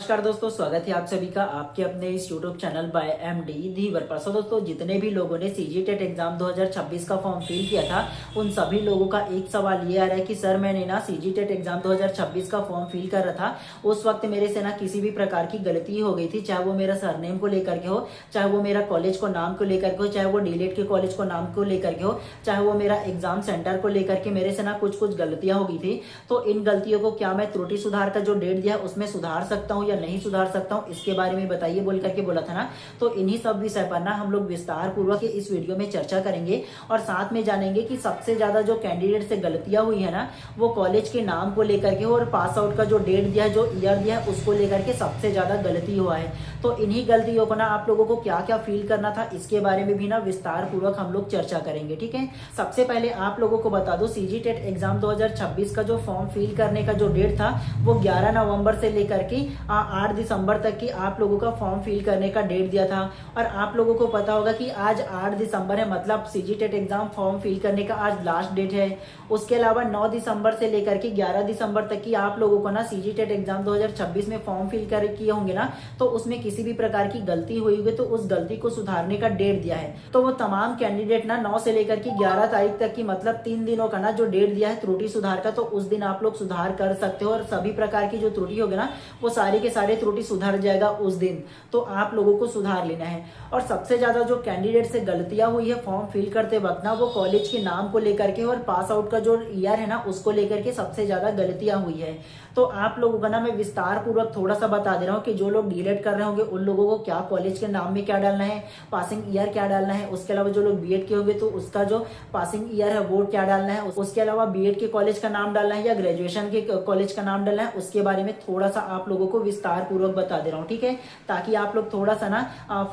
नमस्कार दोस्तों, स्वागत है आप सभी का आपके अपने इस YouTube चैनल बाय एमडी धीवर पर। सो दोस्तों, जितने भी लोगों ने सीजीटेट एग्जाम 2026 का फॉर्म फिल किया था उन सभी लोगों का एक सवाल ये आ रहा है कि सर मैंने ना सीजीटेट एग्जाम 2026 का फॉर्म फिल कर रहा था, उस वक्त मेरे से ना किसी भी प्रकार की गलती हो गई थी, चाहे वो मेरा सरनेम को लेकर के हो, चाहे वो मेरा कॉलेज को नाम को लेकर के हो, चाहे वो डीलेट के कॉलेज को नाम को लेकर के हो, चाहे वो मेरा एग्जाम सेंटर को लेकर के मेरे से ना कुछ गलतियां हो गई थी। तो इन गलतियों को क्या मैं त्रुटि सुधार का जो डेट दिया उसमें सुधार सकता हूँ या नहीं सुधार सकता हूँ, इसके बारे में बताइए बोल करके बोला था ना। तो इन्हीं सब विषय पर ना हम लोग विस्तार पूर्वक इस वीडियो में चर्चा करेंगे और साथ में जानेंगे कि सबसे ज्यादा जो कैंडिडेट से गलतियां हुई है ना वो कॉलेज के नाम को लेकर के और पास आउट का जो डेट दिया है, जो ईयर दिया है, उसको लेकर के सबसे ज्यादा गलती हुआ है। तो इन्हीं गलतियों को ना आप लोगों को क्या क्या फील करना था इसके बारे में भी ना विस्तार पूर्वक हम लोग चर्चा करेंगे, ठीक है। सबसे पहले आप लोगों को बता दो, सीजीटेट एग्जाम 2026 का जो फॉर्म फिल करने का जो डेट था वो 11 नवंबर से लेकर के 8 दिसंबर तक की आप लोगों का फॉर्म फिल करने का डेट दिया था। और आप लोगों को पता होगा कि आज 8 दिसंबर है, मतलब सीजीटेट एग्जाम फॉर्म फिल करने का आज लास्ट डेट है। उसके अलावा 9 दिसंबर से लेकर के 11 दिसंबर तक की आप लोगों को ना सीजीटेट एग्जाम 2026 में फॉर्म फिल कर किए होंगे ना, तो उसमें किसी भी प्रकार की गलती हुई होगी तो उस गलती को सुधारने का डेट दिया है। तो वो तमाम कैंडिडेट ना 9 से लेकर के 11 तारीख तक की, मतलब 3 दिनों का ना जो डेट दिया है त्रुटि सुधार का, तो उस दिन आप लोग सुधार कर सकते हो और सभी प्रकार की जो त्रुटि होगी ना वो सारे के सारे त्रुटि सुधर जाएगा उस दिन। तो आप लोगों को सुधार लेना है। और सबसे ज्यादा जो कैंडिडेट से गलतियां हुई है फॉर्म फिल करते वक्त ना वो कॉलेज के नाम को लेकर के और पास आउट का जो ईयर है ना उसको लेकर के सबसे ज्यादा गलतियां हुई है। तो आप लोगों का ना मैं विस्तार पूर्वक थोड़ा सा बता दे रहा हूँ कि जो लोग डीलेट कर रहे होंगे उन लोगों को क्या कॉलेज के नाम में क्या डालना है, पासिंग ईयर क्या डालना है। उसके अलावा जो लोग बीएड के होंगे तो उसका जो पासिंग ईयर है वो क्या डालना है। उसके अलावा बीएड के कॉलेज का नाम डालना है या ग्रेजुएशन के कॉलेज का नाम डालना है, उसके बारे में थोड़ा सा आप लोगों को विस्तार पूर्वक बता दे रहा हूँ, ठीक है, ताकि आप लोग थोड़ा सा ना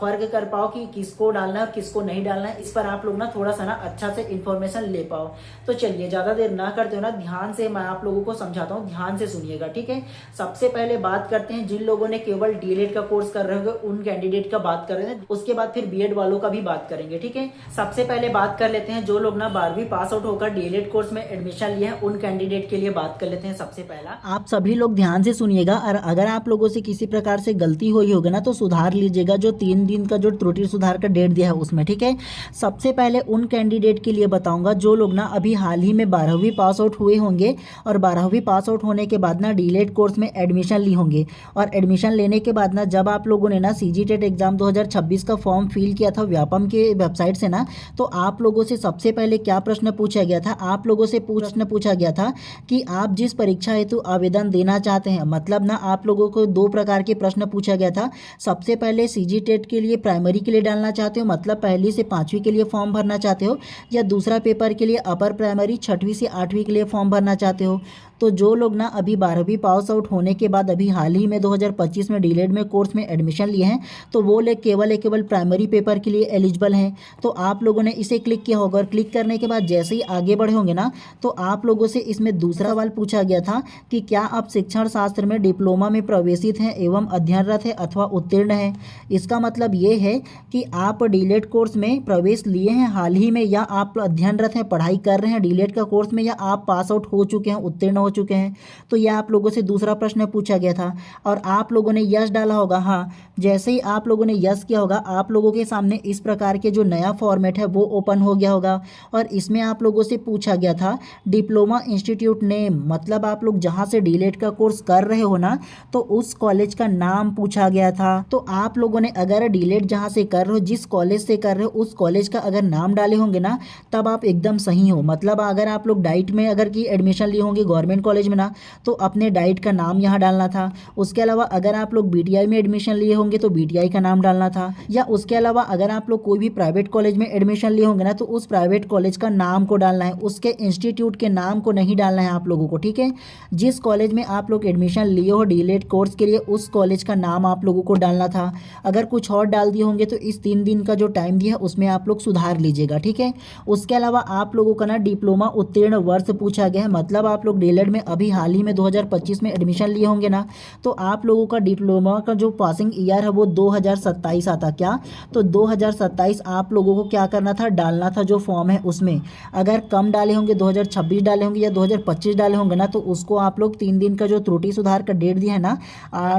फर्क कर पाओ कि किसको डालना है और किसको नहीं डालना है। इस पर आप लोग ना थोड़ा सा ना अच्छा से इंफॉर्मेशन ले पाओ। तो चलिए ज्यादा देर ना करते हो ना, ध्यान से मैं आप लोगों को समझाता हूँ, ध्यान से सुनिएगा, ठीक है। सबसे पहले बात करते हैं जिन लोगों ने केवल डीएलएड का कोर्स कर रहे होंगे उन कैंडिडेट का बात कर रहे हैं, उसके बाद फिर बीएड वालों का भी बात करेंगे, ठीक है। सबसे पहले बात कर लेते हैं जो लोग ना 12वीं पास आउट होकर डीएलएड कोर्स में एडमिशन लिए हैं उन कैंडिडेट के लिए बात कर लेते हैं। सबसे पहला आप सभी लोग ध्यान से सुनिएगा और अगर आप लोगों से किसी प्रकार से गलती हुई होगी ना तो सुधार लीजिएगा, जो 3 दिन का जो त्रुटि सुधार का डेट दिया है उसमें, ठीक है। सबसे पहले उन कैंडिडेट के लिए बताऊंगा जो लोग ना अभी हाल ही में 12वीं पास आउट हुए होंगे और 12वीं पास आउट होने के बाद ना डीएलएड कोर्स में एडमिशन ली होंगे। और एडमिशन लेने के बाद ना जब आप लोगों ने ना सीजीटेट एग्जाम 2026 का फॉर्म फिल किया था व्यापम के वेबसाइट से ना, तो आप लोगों से सबसे पहले क्या प्रश्न पूछा गया था, आप लोगों से प्रश्न पूछा गया था कि आप जिस परीक्षा हेतु आवेदन देना चाहते हैं, मतलब ना आप लोगों को 2 प्रकार के प्रश्न पूछा गया था। सबसे पहले सीजीटेट के लिए प्राइमरी के लिए डालना चाहते हो, मतलब 1ली से 5वीं के लिए फॉर्म भरना चाहते हो, या दूसरा पेपर के लिए अपर प्राइमरी 6वीं से 8वीं के लिए फॉर्म भरना चाहते हो। तो जो लोग ना अभी 12वीं पास आउट होने के बाद अभी हाल ही में 2025 में डीलेड में कोर्स में एडमिशन लिए हैं तो वो लोग केवल प्राइमरी पेपर के लिए एलिजिबल हैं। तो आप लोगों ने इसे क्लिक किया होगा और क्लिक करने के बाद जैसे ही आगे बढ़े होंगे ना तो आप लोगों से इसमें दूसरा सवाल पूछा गया था कि क्या आप शिक्षण शास्त्र में डिप्लोमा में प्रवेशित हैं एवं अध्ययनरत है अथवा उत्तीर्ण है। इसका मतलब ये है कि आप डीलेड कोर्स में प्रवेश लिए हैं हाल ही में, या आप अध्ययनरत हैं, पढ़ाई कर रहे हैं डीलेड का कोर्स में, या आप पास आउट हो चुके हैं, उत्तीर्ण हो चुके हैं। तो यह आप लोगों से दूसरा प्रश्न पूछा गया था और आप लोगों ने यस डाला होगा। हाँ, जैसे ही आप लोगों ने यस किया होगा आप लोगों के सामने इस प्रकार के जो नया फॉर्मेट है वो ओपन हो गया होगा और इसमें आप लोगों से पूछा गया था डिप्लोमा इंस्टीट्यूट नेम, मतलब आप लोग जहां से डीलेड का कोर्स कर रहे हो ना तो उस कॉलेज का नाम पूछा गया था। तो आप लोगों ने अगर डीलेड जहां से कर रहे हो, जिस कॉलेज से कर रहे हो, उस कॉलेज का अगर नाम डाले होंगे ना तब आप एकदम सही हो। मतलब अगर आप लोग डाइट में अगर की एडमिशन लिए होंगे गवर्नमेंट कॉलेज में ना तो अपने डाइट का नाम यहाँ डालना था। उसके अलावा अगर आप लोग बीटीआई में एडमिशन लिए होंगे तो बीटीआई का नाम डालना था, या उसके अलावा अगर आप लोग कोई भी प्राइवेट कॉलेज में एडमिशन लिए होंगे ना तो उस प्राइवेट कॉलेज का नाम को डालना है, उसके इंस्टीट्यूट के नाम को नहीं डालना है आप लोगों को, ठीक है। जिस कॉलेज में आप लोग एडमिशन लिए हो डीलेड कोर्स के लिए उस कॉलेज का नाम आप लोगों को डालना था। अगर कुछ और डाल दिए होंगे तो इस 3 दिन का जो टाइम दिया है उसमें आप लोग सुधार लीजिएगा, ठीक है। उसके अलावा आप लोगों का ना डिप्लोमा उत्तीर्ण वर्ष पूछा गया है, मतलब आप लोग डीलेड बीएड में अभी हाल ही में 2025 में एडमिशन लिए होंगे ना, तो आप लोगों का डिप्लोमा का जो पासिंग ईयर है वो 2027 आता। क्या? तो 2027 आप लोगों को क्या करना था, डालना था जो फॉर्म है उसमें। अगर कम डाले होंगे 2026 डाले होंगे या 2025 डाले होंगे ना, तो उसको आप लोग 3 दिन का जो त्रुटि सुधार का डेट दिया है ना,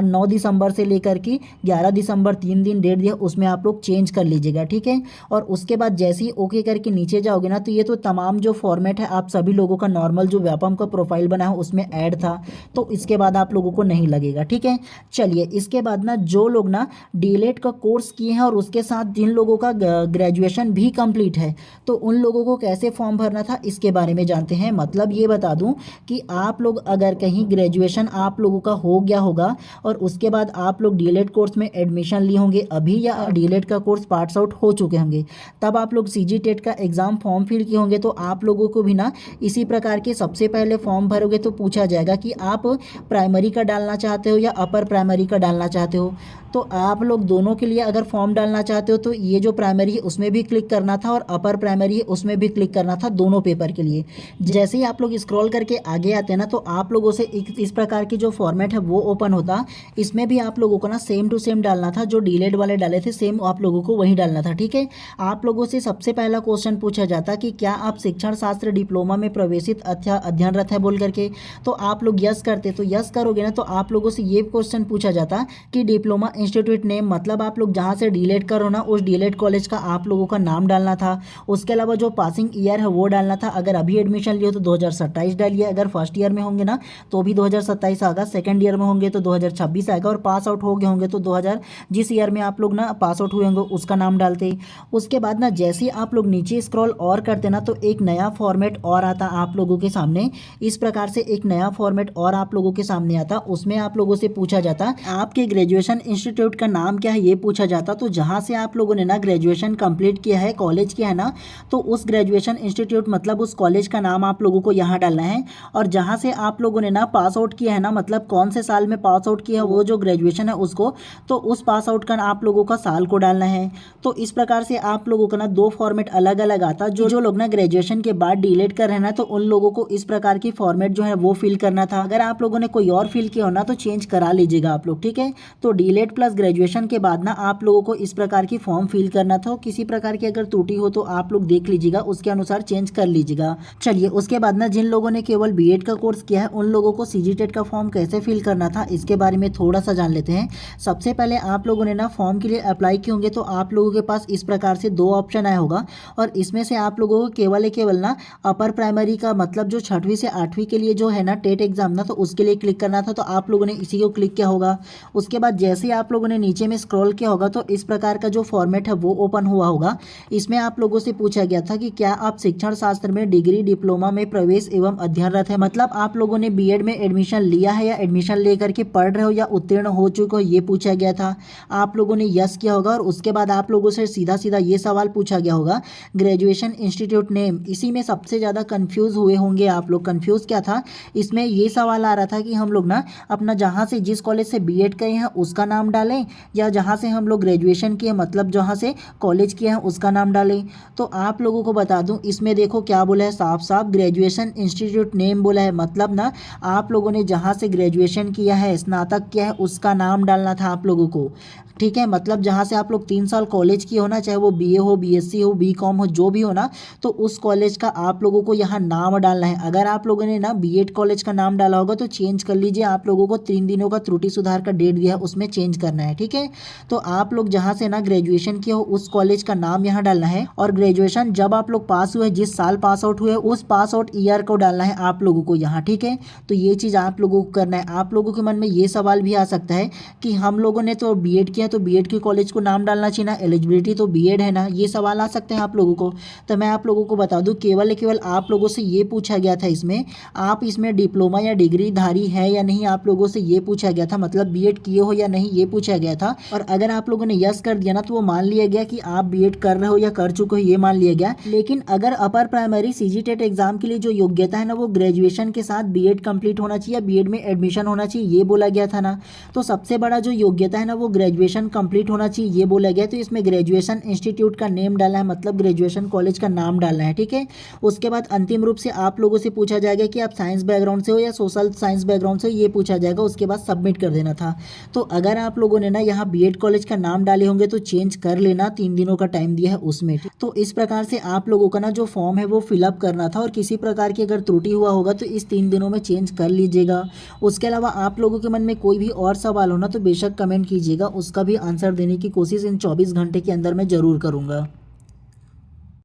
9 दिसंबर से लेकर के 11 दिसंबर 3 दिन डेट दिया, उसमें आप लोग चेंज कर लीजिएगा, ठीक है। और उसके बाद जैसे ही ओके करके नीचे जाओगे ना, तो ये तो तमाम जो फॉर्मेट है आप सभी लोगों का नॉर्मल जो व्यापम का प्रोफाइल बना है उसमें ऐड था, तो इसके बाद आप लोगों को नहीं लगेगा, ठीक है। चलिए, इसके बाद ना जो लोग ना डीएलएड का कोर्स किए हैं और उसके साथ जिन लोगों का ग्रेजुएशन भी कंप्लीट है, तो उन लोगों को कैसे फॉर्म भरना था इसके बारे में जानते हैं। मतलब ये बता दूं कि आप लोग अगर कहीं ग्रेजुएशन आप लोगों का हो गया होगा और उसके बाद आप लोग डीएलएड कोर्स में एडमिशन लिए होंगे अभी, या डीएलएड का कोर्स पास आउट हो चुके होंगे, तब आप लोग सीजी टेट का एग्ज़ाम फॉर्म फिल किए होंगे, तो आप लोगों को भी ना इसी प्रकार के सबसे पहले फॉर्म भरोगे तो पूछा जाएगा कि आप प्राइमरी का डालना चाहते हो या अपर प्राइमरी का डालना चाहते हो। तो आप लोग दोनों के लिए अगर फॉर्म डालना चाहते हो तो ये जो प्राइमरी है उसमें भी क्लिक करना था और अपर प्राइमरी है उसमें भी क्लिक करना था, दोनों पेपर के लिए। जैसे ही आप लोग स्क्रॉल करके आगे आते हैं ना, तो आप लोगों से इस प्रकार की जो फॉर्मेट है वो ओपन होता। इसमें भी आप लोगों को ना सेम टू सेम डालना था, जो डीएलएड वाले डाले थे सेम आप लोगों को वही डालना था, ठीक है। आप लोगों से सबसे पहला क्वेश्चन पूछा जाता कि क्या आप शिक्षण शास्त्र डिप्लोमा में प्रवेशित अथवा अध्ययनरत है बोल करके, तो आप लोग यस करते, तो यस करोगे ना, तो आप लोगों से ये क्वेश्चन पूछा जाता कि डिप्लोमा इंस्टीट्यूट नेम, मतलब आप लोग जहाँ से डीएलएड करो ना उस डीएलएड कॉलेज का आप लोगों का नाम डालना था। उसके अलावा जो पासिंग ईयर है वो डालना था। अगर अभी एडमिशन लियो तो 2027 डालिए, अगर फर्स्ट ईयर में होंगे ना तो भी 2027 आएगा, सेकंड ईयर में होंगे तो 2026 आएगा, और पास आउट हो गए होंगे तो 2000 जिस ईयर में आप लोग ना पास आउट हुए होंगे उसका नाम डालते। उसके बाद ना जैसे ही आप लोग नीचे स्क्रॉल और करते ना, तो एक नया फॉर्मेट और आता आप लोगों के सामने। इस प्रकार से एक नया फॉर्मेट और आप लोगों के सामने आता, उसमें आप लोगों से पूछा जाता आपके ग्रेजुएशन इंस्टीट्यूट का नाम क्या है, ये पूछा जाता। तो जहाँ से आप लोगों ने ना ग्रेजुएशन कंप्लीट किया है, कॉलेज किया है ना, तो उस ग्रेजुएशन इंस्टीट्यूट मतलब उस कॉलेज का नाम आप लोगों को यहाँ डालना है। और जहाँ से आप लोगों ने ना पास आउट किया है ना, मतलब कौन से साल में पास आउट किया है वो जो ग्रेजुएशन है उसको, तो उस पास आउट का आप लोगों का साल को डालना है। तो इस प्रकार से आप लोगों का ना दो फॉर्मेट अलग अलग आता। जो लोग ना ग्रेजुएशन के बाद डीएलएड कर रहे हैं ना, तो उन लोगों को इस प्रकार की फॉर्मेट जो है वो फिल करना था। अगर आप लोगों ने कोई और फिल किया हो ना तो चेंज करा लीजिएगा आप लोग, ठीक है। तो डीएलएड प्लस ग्रेजुएशन के बाद ना आप लोगों को इस प्रकार की फॉर्म फिल करना था। किसी प्रकार की अगर त्रुटि हो तो आप लोग देख लीजिएगा, उसके अनुसार चेंज कर लीजिएगा। चलिए, उसके बाद ना जिन लोगों ने केवल बीएड का कोर्स किया है उन लोगों को सीजी टेट का फॉर्म कैसे फिल करना था इसके बारे में थोड़ा सा जान लेते हैं। सबसे पहले आप लोगों ने ना फॉर्म के लिए अप्लाई किए होंगे, तो आप लोगों के पास इस प्रकार से दो ऑप्शन आया होगा, और इसमें से आप लोगों को केवल ना अपर प्राइमरी का मतलब जो 6वीं से 8वीं के लिए जो है ना टेट एग्जाम ना, तो उसके लिए क्लिक करना था। तो आप लोगों ने इसी को क्लिक किया होगा। उसके बाद जैसे ही आप लोगों ने नीचे में स्क्रॉल किया होगा तो इस प्रकार का जो फॉर्मेट है वो ओपन हुआ होगा। इसमें आप लोगों से पूछा गया था कि क्या आप शिक्षण शास्त्र में डिग्री डिप्लोमा में प्रवेश एवं अध्ययनरत है, मतलब आप लोगों ने बीएड में एडमिशन लिया है या एडमिशन लेकर के पढ़ रहे हो या उत्तीर्ण हो चुके हो, ये पूछा गया था। आप लोगों ने यस किया होगा। और उसके बाद आप लोगों से सीधा सीधा ये सवाल पूछा गया होगा ग्रेजुएशन इंस्टीट्यूट नेम। इसी में सबसे ज़्यादा कन्फ्यूज़ हुए होंगे आप लोग। कन्फ्यूज़ क्या था, इसमें ये सवाल आ रहा था कि हम लोग ना अपना जहाँ से जिस कॉलेज से बीएड किए हैं उसका नाम डालें, या जहाँ से हम लोग ग्रेजुएशन किए मतलब जहाँ से कॉलेज किए हैं उसका नाम डालें। तो आप लोगों को बता दूं, इसमें देखो क्या बोला है, साफ साफ ग्रेजुएशन इंस्टीट्यूट नेम बोला है। मतलब ना आप लोगों ने जहाँ से ग्रेजुएशन किया है, स्नातक किया है, उसका नाम डालना था आप लोगों को, ठीक है। मतलब जहाँ से आप लोग 3 साल कॉलेज किए हो ना, चाहे वो बीए हो, बीएससी हो, बीकॉम हो, जो भी हो ना, तो उस कॉलेज का आप लोगों को यहाँ नाम डालना है। अगर आप लोगों ने ना बीएड कॉलेज का नाम डाला होगा तो चेंज कर लीजिए। आप लोगों को 3 दिनों का त्रुटि सुधार का डेट दिया है, उसमें चेंज करना है, ठीक है। तो आप लोग जहाँ से ना ग्रेजुएशन किए हो उस कॉलेज का नाम यहाँ डालना है, और ग्रेजुएशन जब आप लोग पास हुए, जिस साल पास आउट हुए, उस पास आउट ईयर को डालना है आप लोगों को यहाँ, ठीक है। तो ये चीज़ आप लोगों को करना है। आप लोगों के मन में ये सवाल भी आ सकता है कि हम लोगों ने तो बीएड किया तो बीएड के कॉलेज को नाम डालना चाहिए ना, एलिजिबिलिटी तो बीएड है ना, ये सवाल आ सकते हैं आप लोगों को। तो मैं आप लोगों को बता दूं, केवल आप लोगों से ये पूछा गया था, इसमें आप इसमें डिप्लोमा या डिग्री धारी है या नहीं, आप लोगों से ये पूछा गया था, मतलब बीएड किए हो या नहीं ये पूछा गया था। और अगर आप लोगों ने यस कर दिया ना तो वो मान लिया गया कि आप बीएड कर रहे हो या कर चुके हो, ये मान लिया गया। लेकिन अगर upper primary CG TET exam के लिए जो योग्यता है ना, वो ग्रेजुएशन के साथ बीएड कंप्लीट होना चाहिए, बीएड में एडमिशन होना चाहिए, ये बोला गया था ना। तो सबसे बड़ा जो योग्यता है ना वो ग्रेजुएशन कंप्लीट होना चाहिए, ये बोला गया। तो इसमें ग्रेजुएशन इंस्टीट्यूट का नेम डालना है, मतलब ग्रेजुएशन कॉलेज का नाम डालना है, ठीक है। उसके बाद अंतिम रूप से आप लोगों से पूछा जाएगा कि आप साइंस बैकग्राउंड से हो या सोशल साइंस बैकग्राउंड से हो, ये पूछा जाएगा। उसके बाद सबमिट कर देना था। तो अगर आप लोगों ने ना यहाँ बीएड कॉलेज का नाम डाले होंगे तो चेंज कर लेना, 3 दिनों का टाइम दिया है उसमें। तो इस प्रकार से आप लोगों का ना जो फॉर्म है वो फिलअप करना था, और किसी प्रकार की अगर त्रुटि हुआ होगा तो इस 3 दिनों में चेंज कर लीजिएगा। उसके अलावा आप लोगों के मन में कोई भी और सवाल हो ना तो बेशक कमेंट कीजिएगा, उसका भी आंसर देने की कोशिश इन 24 घंटे के अंदर मैं ज़रूर करूँगा।